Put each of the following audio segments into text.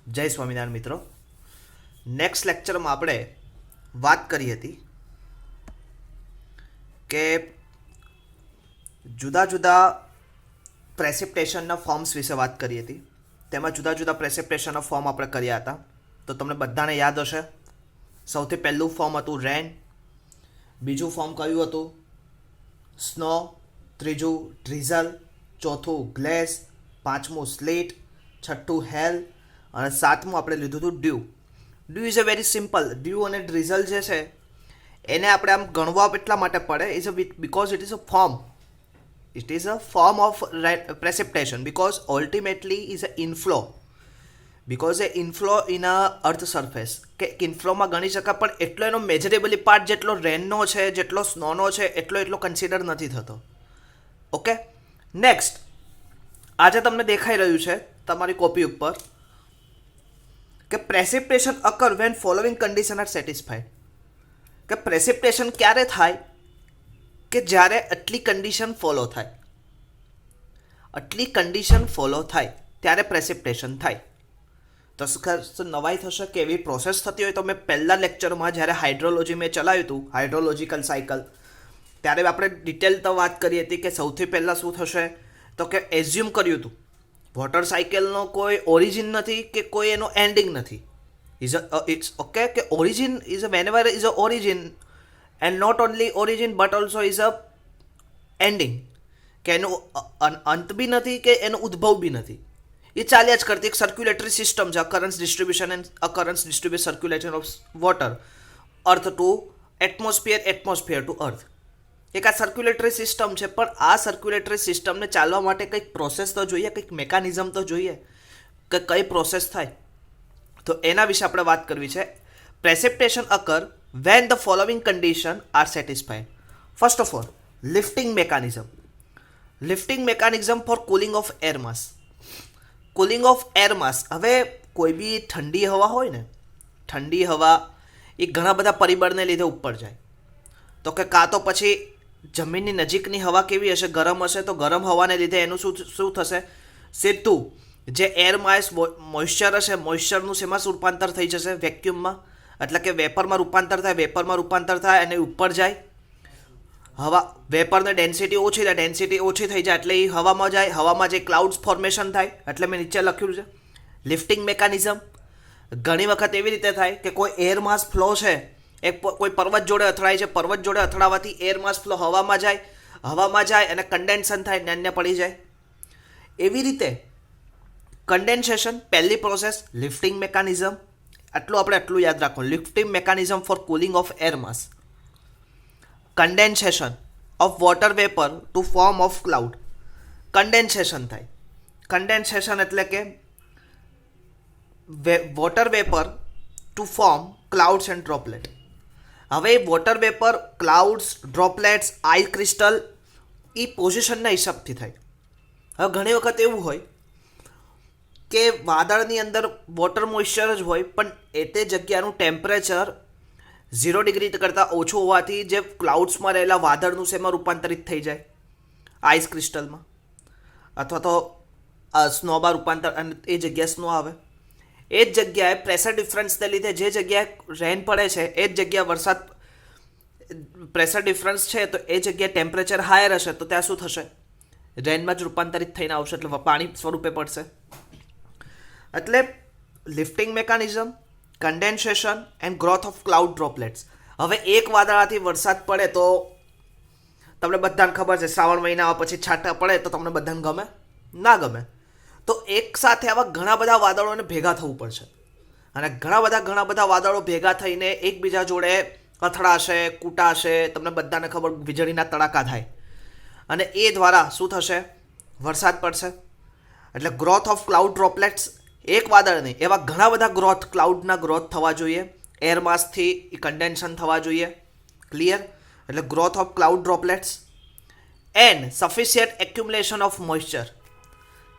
જય સ્વામિનારાયણ મિત્રો. નેક્સ્ટ લેક્ચરમાં આપણે વાત કરી હતી કે જુદા જુદા પ્રેસિપ્ટેશનના ફોર્મ્સ વિશે વાત કરી હતી. તેમાં જુદા જુદા પ્રેસિપ્ટેશનના ફોર્મ આપણે કર્યા હતા. તો તમને બધાને યાદ હશે. સૌથી પહેલું ફોર્મ હતું રેન, બીજું ફોર્મ કયું હતું સ્નો, ત્રીજું ડ્રીઝલ, ચોથું ગ્લેસ, પાંચમું સ્લેટ, છઠ્ઠું હેલ અને સાતમું આપણે લીધું હતું dew. Dew is a very simple. Dew અને ડ્રીઝલ જે છે એને આપણે આમ ગણવા એટલા માટે પડે is a because it is a form. It is a form of precipitation because ultimately is a inflow. Because a inflow in a earth surface કે ઇનફ્લોમાં ગણી શકાય, પણ એટલો એનો મેજરેબલી પાર્ટ જેટલો રેનનો છે, જેટલો સ્નોનો છે, એટલો કન્સિડર નથી થતો. Okay, next. આજે તમને દેખાઈ રહ્યું છે તમારી કોપી ઉપર કે precipitation occur when following condition are satisfied. કે પ્રેસિપ્ટેશન ક્યારે થાય કે જ્યારે આટલી કન્ડિશન ફોલો થાય. આટલી કન્ડિશન ફોલો થાય ત્યારે પ્રેસિપ્ટેશન થાય. તો નવાઈ થશે કે એવી પ્રોસેસ થતી હોય તો મેં પહેલા લેક્ચરમાં જ્યારે હાઇડ્રોલોજી મેં ચલાવ્યું હતું, હાઇડ્રોલોજીકલ સાયકલ, ત્યારે આપણે ડિટેલ તો વાત કરી હતી કે સૌથી પહેલાં શું થશે તો કે એઝ્યુમ કર્યું હતું વોટર સાયકલનો કોઈ ઓરિજિન નથી કે કોઈ એનો એન્ડિંગ નથી. ઇટ્સ ઓકે કે origin is a whenever is a origin and not only origin but also is a ending. કે એનો અંત બી નથી કે એનો ઉદ્ભવ બી નથી. એ ચાલ્યા જ કરતી એક સર્ક્યુલેટરી સિસ્ટમ છે. Occurrence distribution and occurrence distribute circulation of water, earth to atmosphere, atmosphere to earth. એક આ સર્ક્યુલેટરી સિસ્ટમ છે, પણ આ સર્ક્યુલેટરી સિસ્ટમને ચાલવા માટે કંઈક પ્રોસેસ તો જોઈએ, કંઈક મેકાનિઝમ તો જોઈએ કે કઈ પ્રોસેસ થાય. તો એના વિશે આપણે વાત કરવી છે. Precipitation occur when the following condition are satisfied. First of all, lifting mechanism. Lifting mechanism for cooling of air mass. Cooling of air mass. હવે કોઈ બી ઠંડી હવા હોય ને, ઠંડી હવા એ ઘણા બધા પરિબળને લીધે ઉપર જાય. તો કે કાં તો પછી જમીનની નજીકની હવા કેવી હશે, ગરમ હશે, તો ગરમ હવાને લીધે એનું શું થશે, સીધું જે એર માસ મોઇશ્ચર હશે, મોઇશ્ચરનું શેમાં રૂપાંતર થઈ જશે, વેક્યુમમાં, એટલે કે વેપરમાં રૂપાંતર થાય. વેપરમાં રૂપાંતર થાય અને ઉપર જાય. હવા વેપરને ડેન્સિટી ઓછી થાય, ડેન્સિટી ઓછી થઈ જાય એટલે એ હવામાં જાય. હવામાં જે ક્લાઉડ્સ ફોર્મેશન થાય, એટલે મેં નીચે લખ્યું છે લિફ્ટિંગ મેકાનિઝમ. ઘણી વખત એવી રીતે થાય કે કોઈ એર માસ ફ્લો છે, એક કોઈ પર્વત જોડે અથડાય છે, પર્વત જોડે અથડાવાથી એર માસ ફ્લો હવામાં જાય, હવામાં જાય અને કન્ડેન્સન થાય, નાન્ય પડી જાય. એવી રીતે કન્ડેન્સેશન પહેલી પ્રોસેસ, લિફ્ટિંગ મેકાનિઝમ. આટલું યાદ રાખો, lifting mechanism for cooling of air mass. Condensation of water vapour to form of cloud. Condensation થાય. કન્ડેન્સેશન એટલે કે water vapour to form clouds and droplet. હવે water vapour, clouds, droplets, ice crystal એ પોઝિશનના હિસાબથી થાય. હવે ઘણી વખત એવું હોય કે વાદળની અંદર વોટર મોઇશ્ચર જ હોય, પણ એ તે જગ્યાનું ટેમ્પરેચર 0 ડિગ્રી કરતાં ઓછું હોવાથી જે ક્લાઉડ્સમાં રહેલા વાદળનું શેમાં રૂપાંતરિત થઈ જાય, આઈસ ક્રિસ્ટલમાં, અથવા તો સ્નોમાં રૂપાંતર, અને એ જગ્યાએ સ્નો આવે. એ જ જગ્યાએ પ્રેશર ડિફરન્સને લીધે જે જગ્યાએ રેન પડે છે એ જ જગ્યાએ વરસાદ, પ્રેશર ડિફરન્સ છે તો એ જગ્યાએ ટેમ્પરેચર હાયર હશે તો ત્યાં શું થશે, રેનમાં જ રૂપાંતરિત થઈને આવશે, એટલે પાણી સ્વરૂપે પડશે. એટલે lifting mechanism, condensation and growth of cloud droplets. હવે એક વાદળાથી વરસાદ પડે તો તમને બધાને ખબર છે શ્રાવણ મહિના પછી છાંટા પડે તો તમને બધાને ગમે ના ગમે. તો એક સાથે આવા ઘણા બધા વાદળોને ભેગા થવું પડશે, અને ઘણા બધા વાદળો ભેગા થઈને એકબીજા જોડે અથડાશે, કૂટાશે. તમને બધાને ખબર વીજળીના તડાકા થાય અને એ દ્વારા શું થશે, વરસાદ પડશે. એટલે ગ્રોથ ઓફ ક્લાઉડ ડ્રોપલેટ્સ. એક વાદળ નહીં, એવા ઘણા બધા ગ્રોથ, ક્લાઉડના ગ્રોથ થવા જોઈએ. એર માસથી કન્ડેન્શન થવા જોઈએ. ક્લિયર? એટલે growth of cloud droplets and sufficient accumulation of moisture.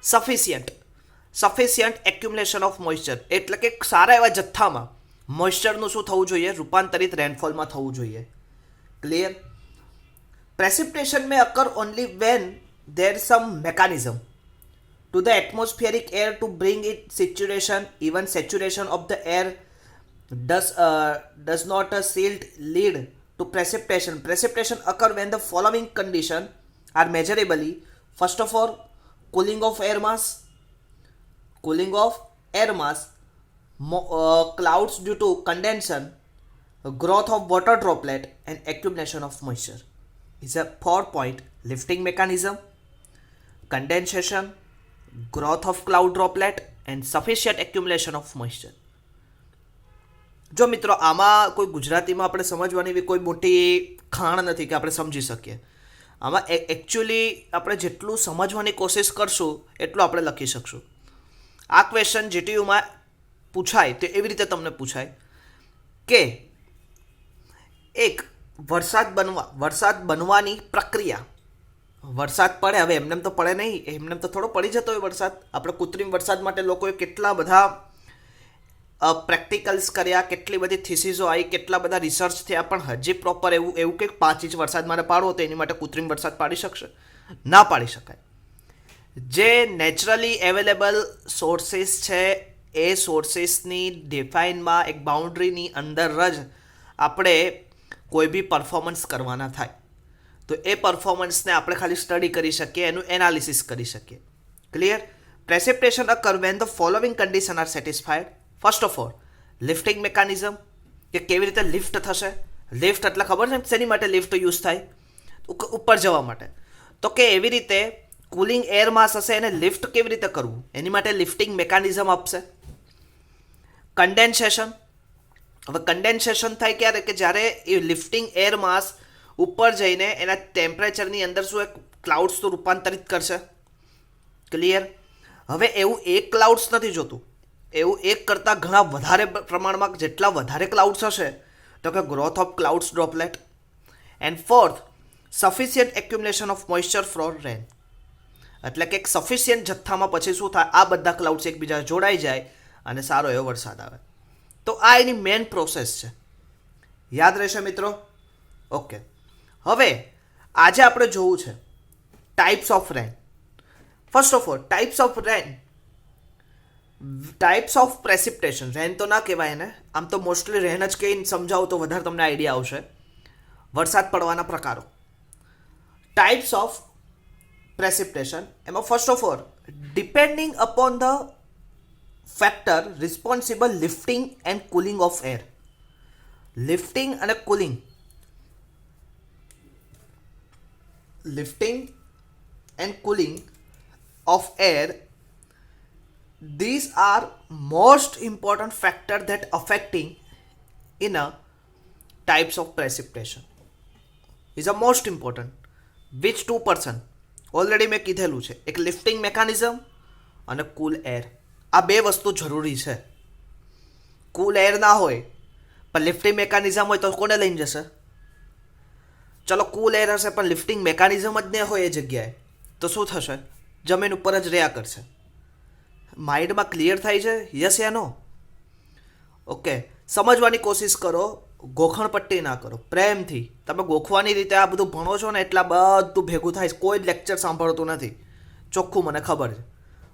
Sufficient accumulation of moisture એટલે કે સારા એવા જથ્થામાં મોઇશ્ચરનું શું થવું જોઈએ, રૂપાંતરિત રેનફોલમાં થવું જોઈએ. Clear? Precipitation may occur only when there is some mechanism to the atmospheric air to bring it saturation. Even saturation of the air does not shield lead to precipitation. Precipitation occur when the following condition are measurably. First of all, cooling of air mass, clouds due to condensation, growth of water droplet, and accumulation of moisture. Is a 4-point lifting mechanism, condensation, growth of cloud droplet, and sufficient accumulation of moisture. જો મિત્રો આમાં કોઈ ગુજરાતીમાં આપણે સમજવાની એવી કોઈ મોટી ખાણ નથી કે આપણે સમજી શકીએ. આમાં એકચ્યુઅલી આપણે જેટલું સમજવાની કોશિશ કરશું એટલું આપણે લખી શકશું. આ ક્વેશ્ચન જીટીયુમાં પૂછાય તો એવી રીતે તમને પૂછાય કે એક વરસાદ બનવાની પ્રક્રિયા. વરસાદ પડે, હવે એમનેમ તો પડે નહીં, એમનેમ તો થોડો પડી જતો હોય વરસાદ. આપણે કૃત્રિમ વરસાદ માટે લોકોએ કેટલા બધા પ્રેક્ટિકલ્સ કર્યા, કેટલી બધી થીસીસો આવી, કેટલા બધા રિસર્ચ થયા, પણ હજી પ્રોપર એવું કંઈક 5 ઇંચ વરસાદ મારે પાડવો તો એની માટે કૃત્રિમ વરસાદ પાડી શકશે? ના પાડી શકાય. જે નેચરલી અવેલેબલ સોર્સિસ છે એ સોર્સિસની ડિફાઇનમાં એક બાઉન્ડ્રીની અંદર જ આપણે કોઈ બી પરફોર્મન્સ કરવાના થાય. તો એ પરફોર્મન્સને આપણે ખાલી સ્ટડી કરી શકીએ, એનું એનાલિસિસ કરી શકીએ. Clear? Precipitation occur when the following condition are satisfied. First of all, lifting mechanism, કે કેવી રીતે લિફ્ટ થશે. લિફ્ટ એટલે ખબર છે શેની માટે લિફ્ટ યુઝ થાય? ઉપર જવા માટે. તો કે એવી રીતે કુલિંગ એર માસ હશે, એને લિફ્ટ કેવી રીતે કરવું, એની માટે લિફ્ટિંગ મેકાનિઝમ આપશે. કન્ડેન્સેશન. હવે કન્ડેન્સેશન થાય ક્યારે? કે જ્યારે એ લિફ્ટિંગ એર માસ ઉપર જઈને એના ટેમ્પરેચરની અંદર શું એક ક્લાઉડ્સ તો રૂપાંતરિત કરશે. ક્લિયર? હવે એવું એક ક્લાઉડ્સ નથી જોતું, એવું એક કરતાં ઘણા વધારે પ્રમાણમાં જેટલા વધારે ક્લાઉડ્સ હશે તો કે growth of clouds droplet. And fourth, sufficient accumulation of moisture from rain. એટલે કે એક સફિશિયન્ટ જથ્થામાં પછી શું થાય, આ બધા ક્લાઉડ્સ એકબીજા જોડાઈ જાય અને સારો એવો વરસાદ આવે. તો આ એની મેઇન પ્રોસેસ છે. યાદ રહેશે મિત્રો? ઓકે. હવે આજે આપણે જોવું છે types of rain. First of all, types of precipitation. Rain તો ના કહેવાય એને, આમ તો મોસ્ટલી રેન જ કહીને સમજાવું તો વધારે તમને આઈડિયા આવશે. વરસાદ પડવાના પ્રકારો. Types of precipitation. એમાં first of all, depending upon the factor responsible lifting and cooling of air. Lifting અને cooling. Lifting and cooling of air, these are most important factor that affecting in a types of precipitation. Is a most important. Which 2%? Already મેં કીધેલું છે, એક lifting મેકાનિઝમ અને કુલ air. આ બે વસ્તુ જરૂરી છે. કુલ એર ના હોય પણ લિફ્ટિંગ મેકાનિઝમ હોય તો કોને લઈને જશે? ચલો કુલ એર હશે પણ લિફ્ટિંગ મેકાનિઝમ જ ન હોય એ જગ્યાએ તો શું થશે? જમીન ઉપર જ રહ્યા કરશે. માઇન્ડમાં ક્લિયર થાય છે? યસ યા નો? ઓકે. સમજવાની કોશિશ કરો, ગોખણપટ્ટી ના કરો. પ્રેમથી તમે ગોખવાની રીતે આ બધું ભણો છો ને એટલા બધું ભેગું થાય છે. કોઈ જ લેક્ચર સાંભળતું નથી, ચોખ્ખું મને ખબર છે.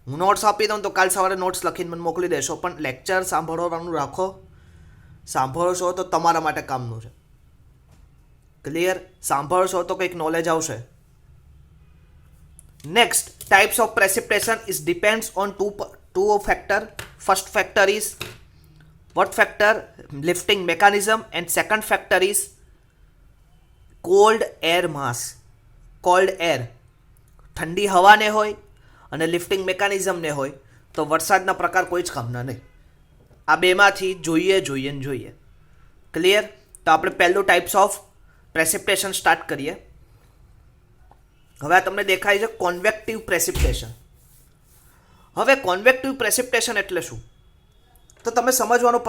હું નોટ્સ આપી દઉં તો કાલ સવારે નોટ્સ લખીને મને મોકલી દેશો, પણ લેક્ચર સાંભળવાનું રાખો. સાંભળશો તો તમારા માટે કામનું છે. ક્લિયર? સાંભળશો તો કંઈક નોલેજ આવશે. Next, types of precipitation is depends on two factor. First factor is what factor? Lifting mechanism, and second factor is cold air mass. Cold air, ઠંડી હવા ને હોય અને લિફ્ટિંગ મેકાનિઝમ ને હોય તો વરસાદના પ્રકાર કોઈ જ કામના નહીં. આ બેમાંથી જોઈએ. ક્લિયર? તો આપણે પહેલું ટાઈપ્સ ઓફ પ્રેસિપિટેશન સ્ટાર્ટ કરીએ. હવે આ તમને દેખાય છે કોન્વેક્ટિવ પ્રેસિપિટેશન. હવે કોન્વેક્ટિવ પ્રેસિપિટેશન એટલે શું? તો તમે સમજવાનું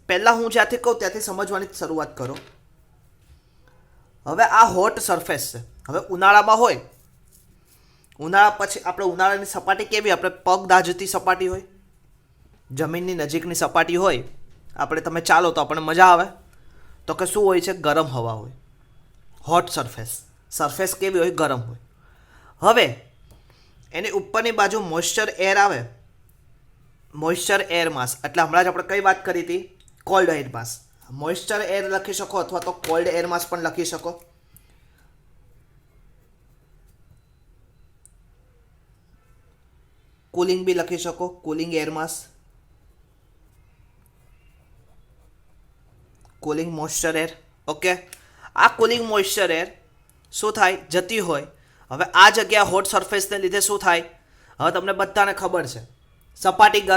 પહેલાં હું જ્યાંથી કહું ત્યાંથી સમજવાની શરૂઆત કરો. હવે આ હોટ સરફેસ છે. હવે ઉનાળામાં હોય, ઉનાળા પછી આપણે ઉનાળાની સપાટી કેવી? આપણે પગ દાજતી સપાટી હોય, જમીનની નજીકની સપાટી હોય. આપણે તમે ચાલો તો આપણને મજા આવે. તો કે શું હોય છે? ગરમ હવા હોય. હોટ સરફેસ કેવી હોય? ગરમ હોય. હવે એની ઉપરની બાજુ મોઇસ્ચર એર આવે, મોઇસ્ચર એર માસ, એટલે હમણાં જ આપણે કઈ વાત કરી હતી, cold air mass. Moisture air લખી શકો અથવા તો કોલ્ડ એર માસ પણ લખી શકો. કુલિંગ બી લખી શકો, cooling air mass, cooling moisture air. Okay, આ કુલિંગ મોઇસ્ચર એર શું થાય, જતી હોય. હવે આ જગ્યા હોટ સરફેસને લીધે શું થાય, હવે તમને બધાને ખબર છે, સપાટી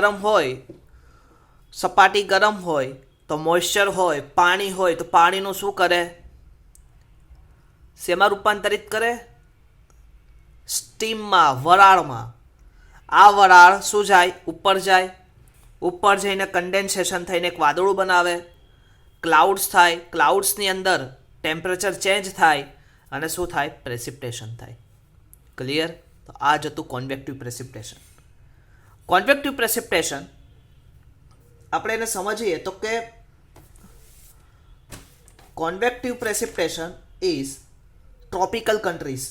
ગરમ હોય તો મોઇસ્ચર હોય, પાણી હોય તો પાણીનું શું કરે, શેમાં રૂપાંતરિત કરે, સ્ટીમમાં, વરાળમાં. આ વરાળ શું જાય, ઉપર જઈને કન્ડેન્સેશન થઈને એક વાદળું બનાવે, ક્લાઉડ્સ થાય, ક્લાઉડ્સની અંદર ટેમ્પરેચર ચેન્જ થાય અને શું થાય, પ્રેસિપિટેશન થાય. ક્લિયર? તો આ જ હતું કોન્વેક્ટિવ પ્રેસિપિટેશન. કોન્વેક્ટિવ પ્રેસિપિટેશન આપણે એને સમજીએ તો કે convective precipitation is tropical countries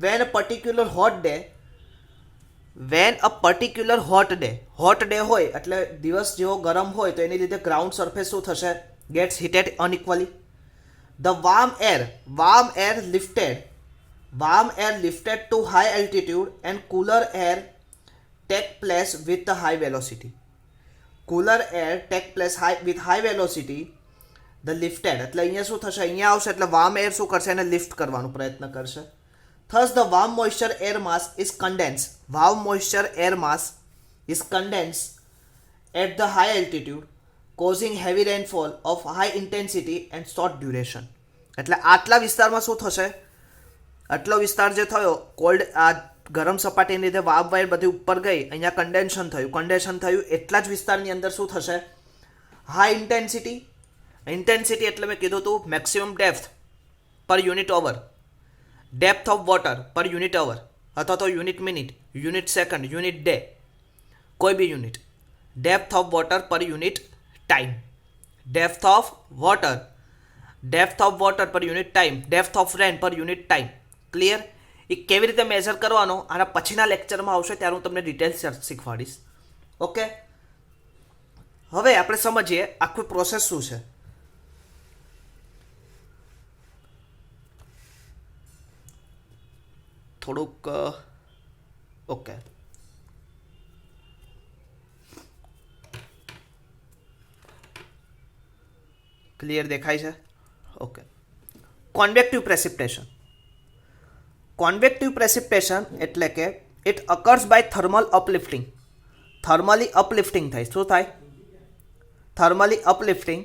when a particular hot day hot day હોય એટલે દિવસ જેવો ગરમ હોય તો એની લીધે ગ્રાઉન્ડ સરફેસ શું થશે, gets heated unequally. The warm air lifted to high altitude and cooler air take place with the high velocity. with high velocity. The lifted એટલે અહીંયા શું થશે, અહીંયા આવશે એટલે વાર્મ એર શું કરશે, એને લિફ્ટ કરવાનો પ્રયત્ન કરશે. Thus the warm moisture air mass is condensed at the high altitude, causing heavy rainfall of high intensity and short duration. એટલે આટલા વિસ્તારમાં શું થશે, આટલો વિસ્તાર જે થયો કોલ્ડ, આ ગરમ સપાટીની લીધે વાર્મ એર બધી ઉપર ગઈ, અહીંયા કન્ડેન્સેશન થયું, એટલા જ વિસ્તારની અંદર શું થશે, હાઈ ઇન્ટેન્સિટી એટલે મેં કીધું હતું મેક્સિમમ ડેપ્થ પર unit over, depth of water પર યુનિટ ઓવર અથવા તો unit minute, unit second, unit day, કોઈ બી યુનિટ. ડેપ્થ ઓફ વોટર પર unit time, depth of water પર યુનિટ ટાઈમ, ડેપ્થ ઓફ રેન પર યુનિટ ટાઈમ. ક્લિયર? એ કેવી રીતે મેઝર કરવાનો આના પછીના લેક્ચરમાં આવશે, ત્યારે હું તમને ડિટેલ્સ શીખવાડીશ. ઓકે, હવે આપણે સમજીએ આખું પ્રોસેસ શું છે. થોડુંક ઓકે, ક્લિયર દેખાય છે? ઓકે, કોન્વેક્ટિવ પ્રેસિપિટેશન એટલે કે it occurs by thermally uplifting થાય. શું થાય? Thermally uplifting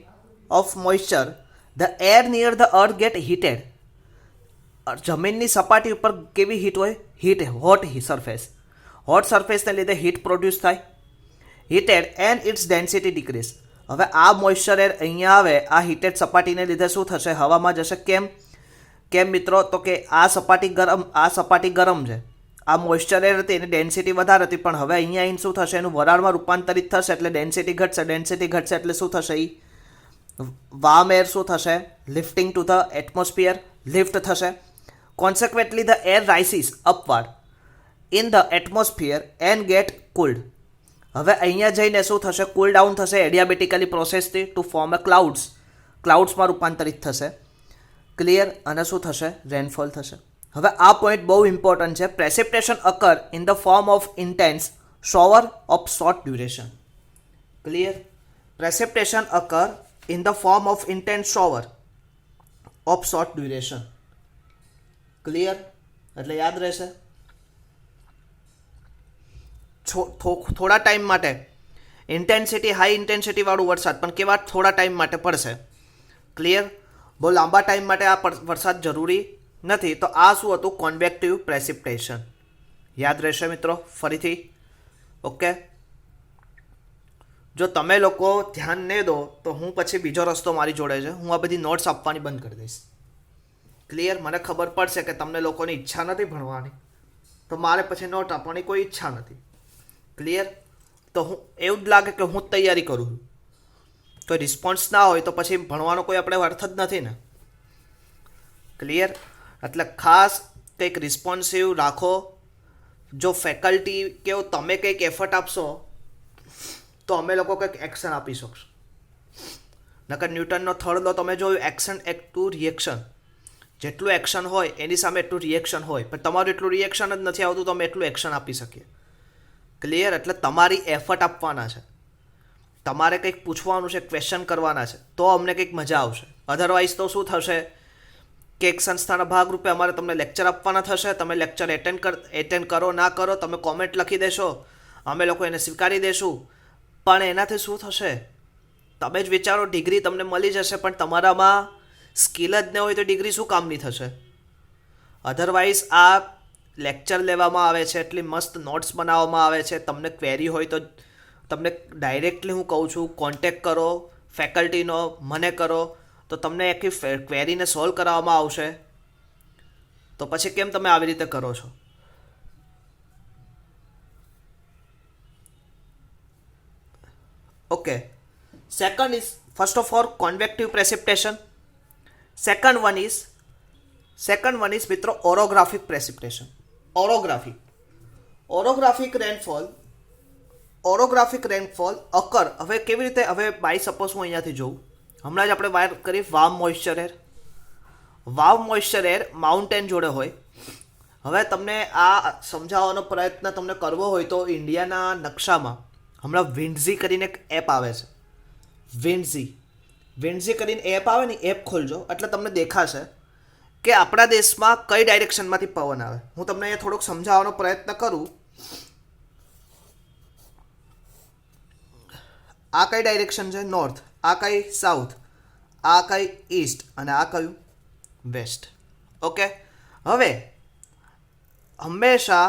of moisture. The air near the earth get heated. જમીનની સપાટી ઉપર કેવી હીટ હોય, હોટ સરફેસને લીધે હીટ પ્રોડ્યુસ થાય, heated and its density decrease. હવે આ મોઇસ્ચર એર અહીંયા આવે, આ હીટેડ સપાટીને લીધે શું થશે, હવામાં જશે. કેમ મિત્રો? તો કે આ સપાટી ગરમ છે, આ મોઇસ્ચર એર હતી એની ડેન્સિટી વધારે હતી, પણ હવે અહીંયા આવીને શું થશે, એનું વરાળમાં રૂપાંતરિત થશે એટલે ડેન્સિટી ઘટશે એટલે શું થશે, વાર્મ એર શું થશે, lifting to the atmosphere, lift થશે. Consequently, the air rises upward in the atmosphere and get cooled. હવે અહીંયા જઈને શું થશે, કુલ ડાઉન થશે એડિયાબેટિકલી પ્રોસેસથી ટુ ફોર્મ અ ક્લાઉડ્સમાં રૂપાંતરિત થશે. ક્લિયર? અને શું થશે, રેનફોલ થશે. હવે આ પોઈન્ટ બહુ ઇમ્પોર્ટન્ટ છે. Precipitation અકર in the form of intense shower of short duration. Clear? Precipitation અકર in the form of intense shower of short duration. Clear? એટલે યાદ રહેશે. થોડા ટાઈમ માટે હાઈ ઇન્ટેન્સિટી વાળું વરસાદ, પણ કેવા થોડા ટાઈમ માટે પડશે. ક્લિયર? બહુ લાંબા ટાઈમ માટે આ વરસાદ જરૂરી નથી. તો આ શું હતું, કોન્વેક્ટિવ પ્રેસિપિટેશન. યાદ રહેશે મિત્રો ફરીથી. ઓકે, જો તમે લોકો ધ્યાન નહીં દો તો હું પછી બીજો રસ્તો મારી જોડે છે, હું આ બધી નોટ્સ આપવાની બંધ કરી દઈશ. ક્લિયર? મને ખબર પડશે કે તમને લોકોની ઈચ્છા નથી ભણવાની, તો મારે પછી નોટ આપવાની કોઈ ઈચ્છા નથી. ક્લિયર? તો હું એવું જ લાગે કે હું જ તૈયારી કરું છું, તો રિસ્પોન્સ ના હોય તો પછી ભણવાનો કોઈ આપણે અર્થ જ નથી ને. ક્લિયર? એટલે ખાસ કંઈક રિસ્પોન્સિવ રાખો, જો ફેકલ્ટી કે તમે કંઈક એફર્ટ આપશો તો અમે લોકો કંઈક એક્શન આપી શકશું. નકર ન્યૂટનનો થર્ડ લો તમે જોયું, એક્શન એક્ટ ટુ રિએક્શન. જેટલું એક્શન હોય એની સામે એટલું રિએક્શન હોય, પણ તમારું એટલું રિએક્શન જ નથી આવતું તો અમે એટલું એક્શન આપી શકીએ. ક્લિયર? એટલે તમારી એફર્ટ આપવાના છે, તમારે કંઈક પૂછવાનું છે, ક્વેશ્ચન કરવાના છે, તો અમને કંઈક મજા આવશે. અધરવાઇઝ તો શું થશે કે એક સંસ્થાના ભાગરૂપે અમારે તમને લેક્ચર આપવાના થશે, તમે લેક્ચર એટેન્ડ કરો ના કરો, તમે કોમેન્ટ લખી દેશો, અમે લોકો એને સ્વીકારી દેશું, પણ એનાથી શું થશે? તમે જ વિચારો, ડિગ્રી તમને મળી જશે પણ તમારામાં સ્કિલ જ ન હોય તો ડિગ્રી શું કામની થશે? અધરવાઇઝ આ લેક્ચર લેવામાં આવે છે, એટલી મસ્ત નોટ્સ બનાવવામાં આવે છે, તમને ક્વેરી હોય તો તમને ડાયરેક્ટલી હું કહું છું કોન્ટેક્ટ કરો ફેકલ્ટીનો, મને કરો, તો તમને આખી ક્વેરીને સોલ્વ કરાવવામાં આવશે. તો પછી કેમ તમે આવી રીતે કરો છો? Okay, second is first of all convective precipitation. Second one is મિત્રો ઓરોગ્રાફિક પ્રેસિપિટેશન. ઓરોગ્રાફિક રેનફોલ અકર. હવે કેવી રીતે? હવે બાય સપોઝ હું અહીંયાથી જોઉં, હમણાં જ આપણે વાત કરી વાર્મ મોઇશ્ચર એર માઉન્ટેન જોડે હોય. હવે તમને આ સમજાવવાનો પ્રયત્ન તમને કરવો હોય તો ઇન્ડિયાના નકશામાં હમણાં વિન્ડઝી કરીને એક એપ આવે છે. વિન્ડઝી કરીને એપ આવે ને, એપ ખોલજો એટલે તમને દેખાશે કે આપણા દેશમાં કઈ ડાયરેક્શનમાંથી પવન આવે. હું તમને અહીંયા થોડુંક સમજાવવાનો પ્રયત્ન કરું. આ કઈ ડાયરેક્શન છે? નોર્થ. આ કઈ? સાઉથ. આ કઈ? ઈસ્ટ. અને આ કયું? વેસ્ટ. ઓકે, હવે હંમેશા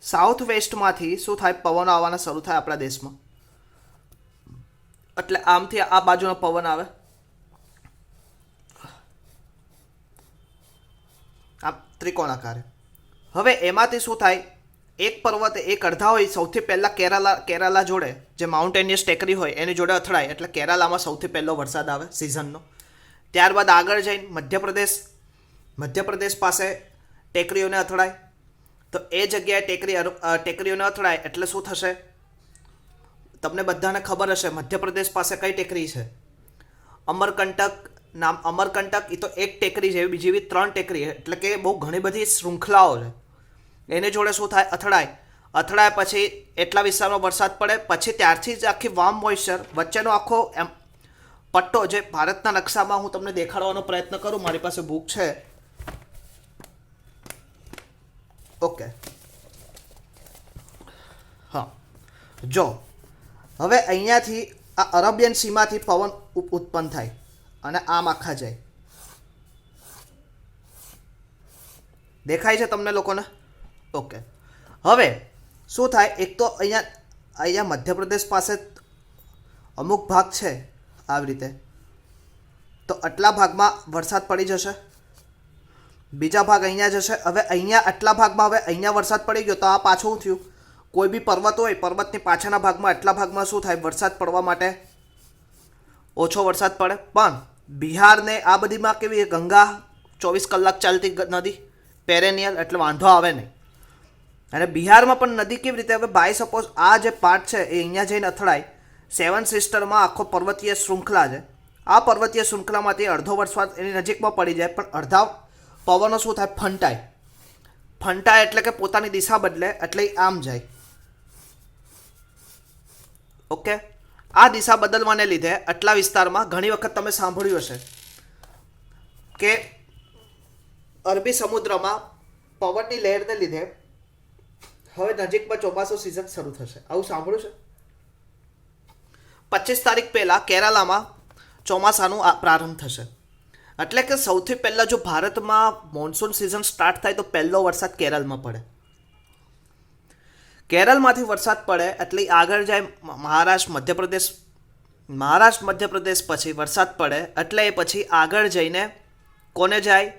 સાઉથ વેસ્ટમાંથી શું થાય? પવનો આવવાના શરૂ થાય આપણા દેશમાં. એટલે આમથી આ બાજુનો પવન આવે, આ ત્રિકોણાકારે. હવે એમાંથી શું થાય? એક પર્વત, એક અડધા હોય, સૌથી પહેલાં કેરાલા જોડે જે માઉન્ટેનિયસ ટેકરી હોય એની જોડે અથડાય એટલે કેરાલામાં સૌથી પહેલો વરસાદ આવે સિઝનનો. ત્યારબાદ આગળ જઈને મધ્યપ્રદેશ પાસે ટેકરીઓને અથડાય, તો એ જગ્યાએ ટેકરીઓને અથડાય એટલે શું થશે? તમને બધાને ખબર હશે મધ્યપ્રદેશ પાસે કઈ ટેકરી છે? અમરકંટક. એ તો એક ટેકરી છે, બીજી એવી 3 ટેકરી, એટલે કે બહુ ઘણી બધી શૃંખલાઓ છે. એની જોડે શું થાય? અથડાય પછી એટલા વિસ્તારમાં વરસાદ પડે, પછી ત્યારથી જ આખી વાર્મ મોઇશ્ચર વચ્ચેનો આખો એમ પટ્ટો જે ભારતના નકશામાં હું તમને દેખાડવાનો પ્રયત્ન કરું, મારી પાસે બુક છે. ઓકે, હા, જો હવે અહીંયાથી આ અરેબિયન સીમાંથી પવન ઉત્પન્ન થાય અને આમ આખા જાય. દેખાય છે તમને લોકોને? ઓકે, હવે શું થાય? એક તો અહીંયા મધ્યપ્રદેશ પાસે અમુક ભાગ છે આવી રીતે, તો આટલા ભાગમાં વરસાદ પડી જશે, બીજા ભાગ અહીંયા જશે. હવે અહીંયા આટલા ભાગમાં હવે અહીંયા વરસાદ પડી ગયો તો આ પાછું થયું. કોઈ બી પર્વત હોય, પર્વતની પાછળના ભાગમાં આટલા ભાગમાં શું થાય? વરસાદ પડવા માટે ઓછો વરસાદ પડે. પણ બિહારને આ બધીમાં કેવી? ગંગા 24 કલાક ચાલતી નદી, પેરેનિયલ, એટલે વાંધો આવે નહીં. અને બિહારમાં પણ નદી કેવી રીતે? હવે બાય સપોઝ આ જે પાર્ટ છે એ અહીંયા જઈને અથડાય, 7 સિસ્ટરમાં આખો પર્વતીય શૃંખલા છે. આ પર્વતીય શૃંખલામાંથી અડધો વરસાદ એની નજીકમાં પડી જાય, પણ અડધા પવનો શું થાય? ફંટાય એટલે કે પોતાની દિશા બદલે, એટલે આમ જાય. ઓકે, આ દિશા બદલવાને લીધે આટલા વિસ્તારમાં ઘણી વખત તમે સાંભળ્યું હશે કે અરબી સમુદ્રમાં પવનની લહેરને લીધે હવે નજીકમાં ચોમાસું સિઝન શરૂ થશે. આવું સાંભળ્યું છે? 25 તારીખ પહેલાં કેરાલામાં ચોમાસાનું પ્રારંભ થશે. એટલે કે સૌથી પહેલાં જો ભારતમાં મોન્સૂન સિઝન સ્ટાર્ટ થાય તો પહેલો વરસાદ કેરળમાં પડે. કેરળમાંથી વરસાદ પડે એટલે આગળ જાય મહારાષ્ટ્ર મધ્યપ્રદેશ પછી વરસાદ પડે એટલે એ પછી આગળ જઈને કોને જાય?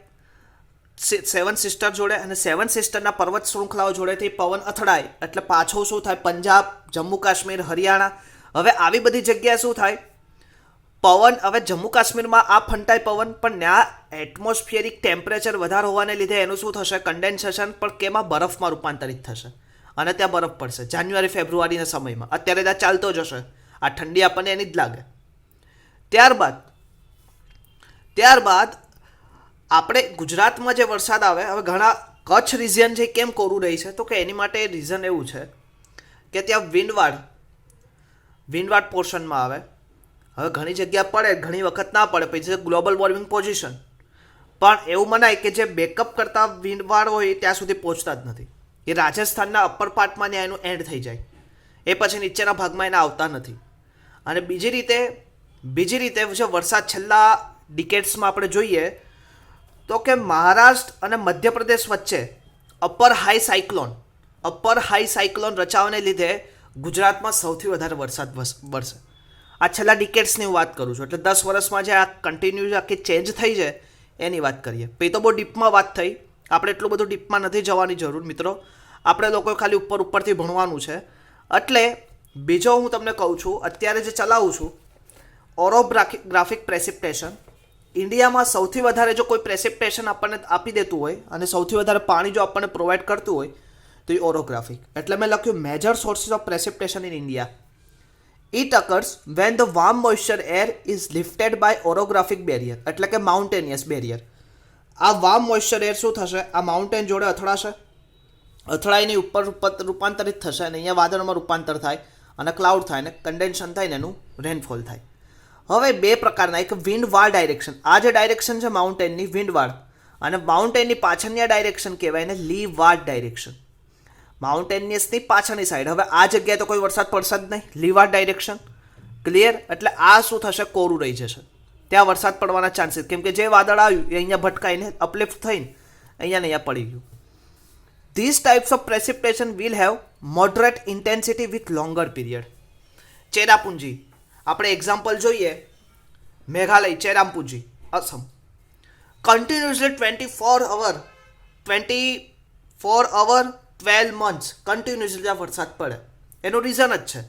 7 સિસ્ટર જોડે, અને 7 સિસ્ટરના પર્વત શૃંખલાઓ જોડેથી પવન અથડાય એટલે પાછું શું થાય? પંજાબ, જમ્મુ કાશ્મીર, હરિયાણા. હવે આવી બધી જગ્યાએ શું થાય? પવન હવે જમ્મુ કાશ્મીરમાં આ ફંટાય પવન પણ ત્યાં એટમોસ્ફિયરિક ટેમ્પરેચર વધારે હોવાને લીધે એનું શું થશે, કન્ડેન્સેશન પણ કેમાં બરફમાં રૂપાંતરિત થશે અને ત્યાં બરફ પડશે જાન્યુઆરી ફેબ્રુઆરીના સમયમાં. અત્યારે ત્યાં ચાલતો જ હશે. આ ઠંડી આપણને એની જ લાગે. ત્યારબાદ આપણે ગુજરાતમાં જે વરસાદ આવે, હવે ઘણા કચ્છ રિજિયન જે કેમ કોરું રહી છે, તો કે એની માટે રીઝન એવું છે કે ત્યાં વિન્ડવાર્ડ પોર્શનમાં આવે. હવે ઘણી જગ્યા પડે, ઘણી વખત ના પડે, પછી ગ્લોબલ વોર્મિંગ પોઝિશન. પણ એવું મનાય કે જે બેકઅપ કરતા વિન્ડવાર્ડ હોય એ ત્યાં સુધી પહોંચતા જ નથી. એ રાજસ્થાનના અપર પાર્ટમાં ત્યાં એનું એન્ડ થઈ જાય, એ પછી નીચેના ભાગમાં એના આવતા નથી. અને બીજી રીતે જો વરસાદ છેલ્લા ડિકેડ્સમાં આપણે જોઈએ તો કે મહારાષ્ટ્ર અને મધ્યપ્રદેશ વચ્ચે અપર હાઈ સાયક્લોન રચાવાને લીધે ગુજરાતમાં સૌથી વધારે વરસાદ વરસે. આ છેલ્લા ડિકેડ્સની હું વાત કરું છું, એટલે 10 વર્ષમાં જે આ કન્ટિન્યુ આખી ચેન્જ થઈ છે એની વાત કરીએ. પછી તો બહુ ડીપમાં વાત થઈ, આપણે એટલું બધું ડીપમાં નથી જવાની જરૂર મિત્રો. આપણે લોકોએ ખાલી ઉપરથી ભણવાનું છે. એટલે બીજો હું તમને કહું છું, અત્યારે જે ચલાવું છું ઓરોગ્રાફિક પ્રેસિપિટેશન, ઇન્ડિયામાં સૌથી વધારે જો કોઈ પ્રેસિપિટેશન આપણને આપી દેતું હોય અને સૌથી વધારે પાણી જો આપણને પ્રોવાઈડ કરતું હોય તો એ ઓરોગ્રાફિક. એટલે મેં લખ્યું major sources of precipitation in India. It occurs when the warm moisture air is lifted by orographic barrier, એટલે કે માઉન્ટેનિયસ બેરિયર. આ વાર્મ મોઇશ્ચર એર શું થશે, આ માઉન્ટેન જોડે અથડાશે, અથડાઈને ઉપર રૂપાંતરિત થશે અને અહીંયા વાદળમાં રૂપાંતર થાય અને ક્લાઉડ થાય ને કન્ડેન્શન થાય ને એનું રેનફોલ થાય. હવે બે પ્રકારના, એક વિન્ડવાર્ડ ડાયરેક્શન, આ જે ડાયરેક્શન છે માઉન્ટેનની વિન્ડવાર્ડ, અને માઉન્ટેનની પાછળની ડાયરેક્શન કહેવાય ને લીવાર્ડ ડાયરેક્શન. માઉન્ટેનિયસની પાછળની સાઈડ. હવે આ જગ્યાએ તો કોઈ વરસાદ પડશે જ નહીં, લીવાર્ડ ડાયરેક્શન. ક્લિયર? એટલે આ શું થશે, કોરું રહી જશે, ત્યાં વરસાદ પડવાના ચાન્સીસ, કેમ કે જે વાદળ આવ્યું એ અહીંયા ભટકાઈને અપલિફ્ટ થઈને અહીંયા પડી ગયું. This types of precipitation will have moderate intensity with longer period. Cherrapunji, આપણે એક્ઝામ્પલ જોઈએ, મેઘાલય, ચેરાપુંજી, અસમ, કન્ટિન્યુઅસલી 24 અવર 12 months કન્ટિન્યુઅસલી ત્યાં વરસાદ પડે. એનું રીઝન જ છે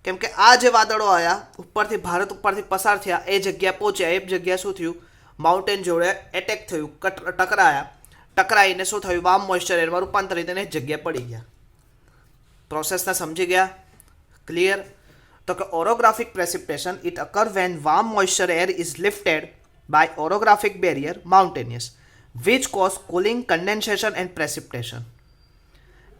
કેમ કે આ જે વાદળો આવ્યા ઉપરથી, ભારત ઉપરથી પસાર થયા, એ જગ્યા પહોંચ્યા, એ જગ્યા શું થયું, માઉન્ટેન જોડે એટેક થયું, ટકરાઈને શું થયું, વાર્મ મોઇશ્ચર એરમાં રૂપાંતરિત થઈને એક જગ્યાએ પડી ગયા. પ્રોસેસને સમજી ગયા? ક્લિયર? તો કે orographic precipitation it occur when warm moisture air is lifted by orographic barrier mountainous which cause cooling, condensation and precipitation.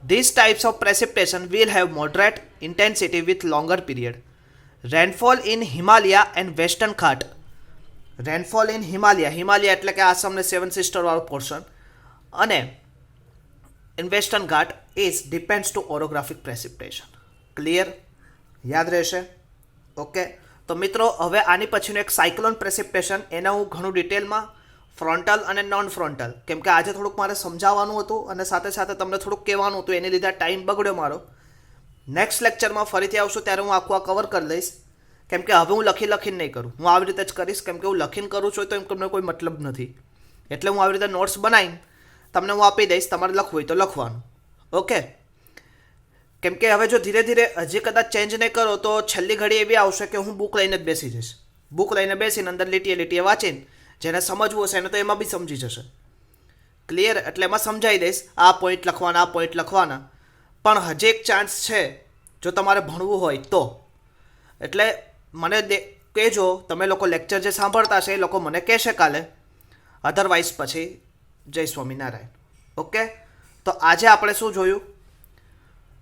These types of precipitation will have moderate intensity with longer period. Rainfall in Himalaya and Western Ghat. Rainfall in Himalaya એટલે કે આસામ ને seven sister વાળો portion, અને in Western Ghat is depends to orographic precipitation. Clear? યાદ રહેશે? Okay. તો મિત્રો હવે આની પછીનું એક સાયક્લોન પ્રેસિપિટેશન, એને હું ઘણું ડિટેલમાં ફ્રોન્ટલ અને નોન ફ્રોન્ટલ, કેમ કે આજે થોડુંક મારે સમજાવવાનું હતું અને સાથે સાથે તમને થોડુંક કહેવાનું હતું, એને લીધે ટાઈમ બગડ્યો મારો. નેક્સ્ટ લેક્ચરમાં ફરીથી આવશું ત્યારે હું આખું આ કવર કરી લઈશ, કેમ કે હવે હું લખીને નહીં કરું, હું આવી રીતે જ કરીશ, કેમ કે હું લખીને કરું છું તો એમ તમને કોઈ મતલબ નથી. એટલે હું આવી રીતે નોટ્સ બનાવીને તમને હું આપી દઈશ, તમારે લખવું હોય તો લખવાનું. ઓકે? કેમ કે હવે જો ધીરે ધીરે હજી કદાચ ચેન્જ નહીં કરો તો છેલ્લી ઘડી એવી આવશે કે હું બુક લઈને જ બેસી જઈશ. બુક લઈને બેસીને અંદર લીટીએ વાંચીને જેને સમજવું હશે એને તો એમાં બી સમજી જશે. ક્લિયર? એટલે એમાં સમજાવી દઈશ, આ પોઈન્ટ લખવાના. પણ હજી એક ચાન્સ છે જો તમારે ભણવું હોય તો, એટલે મને કહેજો, તમે લોકો લેક્ચર જે સાંભળતા હશે એ લોકો મને કહેશે કાલે, અધરવાઇઝ પછી જય સ્વામિનારાયણ. ઓકે? તો આજે આપણે શું જોયું?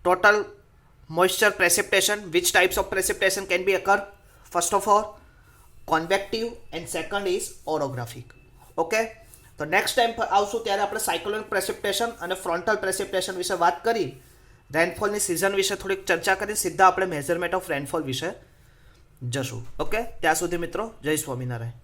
Total moisture precipitation, which types of precipitation can be અકર. First of all convective and second is orographic. Okay? તો નેક્સ્ટ ટાઈમ આવશું ત્યારે આપણે સાયક્લોનિક પ્રેસિપિટેશન અને ફ્રોન્ટલ પ્રેસિપિટેશન વિશે વાત કરી, રેનફોલની સિઝન વિશે થોડીક ચર્ચા કરી, સીધા આપણે મેઝરમેન્ટ ઓફ રેનફોલ વિશે જશું. ઓકે? ત્યાં સુધી મિત્રો જય સ્વામિનારાયણ.